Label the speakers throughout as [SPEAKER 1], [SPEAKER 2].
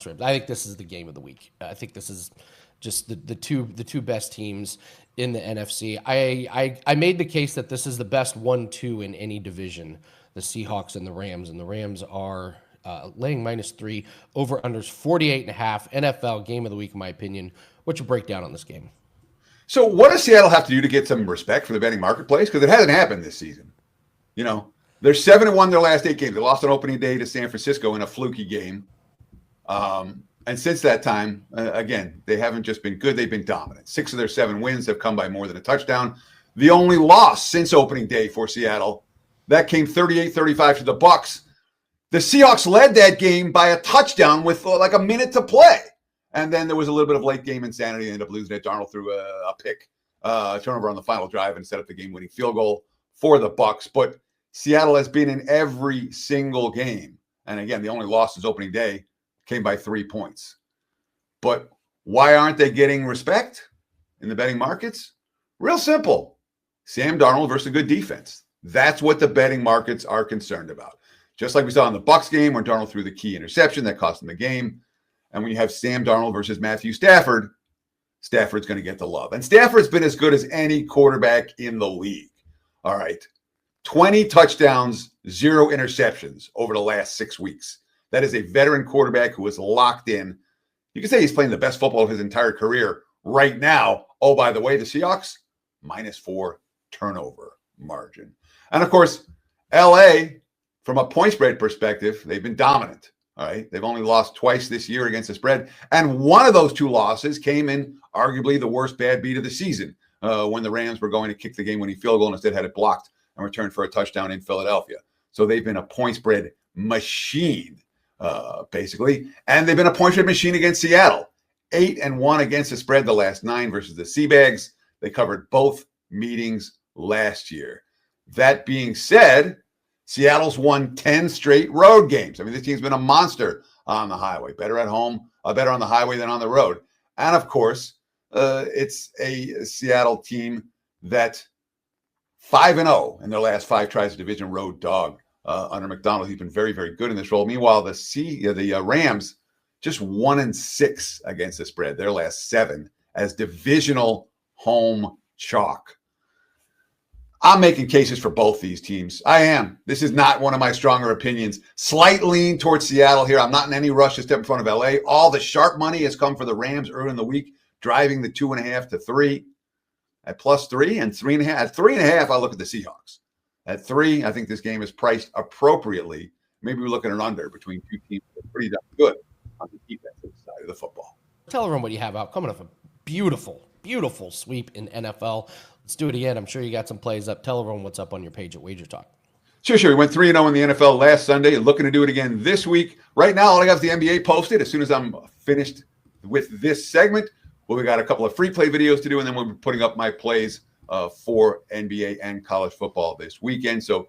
[SPEAKER 1] I think this is the game of the week. I think this is just the two best teams in the NFC. I made the case that this is the best 1-2 in any division, the Seahawks and the Rams are laying -3, over-unders 48.5. NFL game of the week, in my opinion. What's your breakdown on this game?
[SPEAKER 2] So what does Seattle have to do to get some respect for the betting marketplace? Because it hasn't happened this season. You know, they're 7-1 their last 8 games. They lost on opening day to San Francisco in a fluky game. And since that time, again, they haven't just been good, they've been dominant. 6 of their 7 wins have come by more than a touchdown. The only loss since opening day for Seattle, that came 38-35 to the Bucs. The Seahawks led that game by a touchdown with like a minute to play. And then there was a little bit of late game insanity. They ended up losing it. Darnold threw a pick, turnover on the final drive and set up the game-winning field goal for the Bucs. But Seattle has been in every single game. And again, the only loss is opening day came by 3 points. But why aren't they getting respect in the betting markets? Real simple. Sam Darnold versus a good defense. That's what the betting markets are concerned about. Just like we saw in the Bucs game where Darnold threw the key interception that cost them the game. And when you have Sam Darnold versus Matthew Stafford, Stafford's going to get the love. And Stafford's been as good as any quarterback in the league. All right. 20 touchdowns, 0 interceptions over the last 6 weeks. That is a veteran quarterback who is locked in. You can say he's playing the best football of his entire career right now. Oh, by the way, the Seahawks, -4 turnover margin. And, of course, L.A., from a point spread perspective, they've been dominant. All right. They've only lost twice this year against the spread. And one of those 2 losses came in arguably the worst bad beat of the season when the Rams were going to kick the game-winning field goal and instead had it blocked and returned for a touchdown in Philadelphia. So they've been a point spread machine, basically. And they've been a point spread machine against Seattle. 8-1 against the spread the last 9 versus the Seabags. They covered both meetings last year. That being said, Seattle's won 10 straight road games. I mean, this team's been a monster on the highway. Better at home, better on the highway than on the road. And, of course, it's a Seattle team that 5-0 in their last 5 tries, a division road dog under McDonald. He's been very, very good in this role. Meanwhile, the Rams just 1-6 against the spread, their last 7 as divisional home chalk. I'm making cases for both these teams. I am. This is not one of my stronger opinions. Slight lean towards Seattle here. I'm not in any rush to step in front of LA. All the sharp money has come for the Rams early in the week, driving the 2.5 to 3 at +3 and 3.5. At 3.5, I look at the Seahawks. At 3, I think this game is priced appropriately. Maybe we're looking at an under between 2 teams that are pretty damn good on the defensive side of the football.
[SPEAKER 1] Tell everyone what you have out. Coming off a beautiful, beautiful sweep in NFL. Let's do it again. I'm sure you got some plays up. Tell everyone what's up on your page at Wager Talk.
[SPEAKER 2] Sure. We went 3-0 in the NFL last Sunday. Looking to do it again this week. Right now, all I got is the NBA posted. As soon as I'm finished with this segment, we got a couple of free play videos to do, and then we'll be putting up my plays for NBA and college football this weekend. So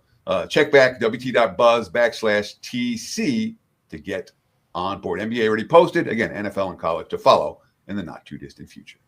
[SPEAKER 2] check back wt.buzz/TC to get on board. NBA already posted. Again, NFL and college to follow in the not too distant future.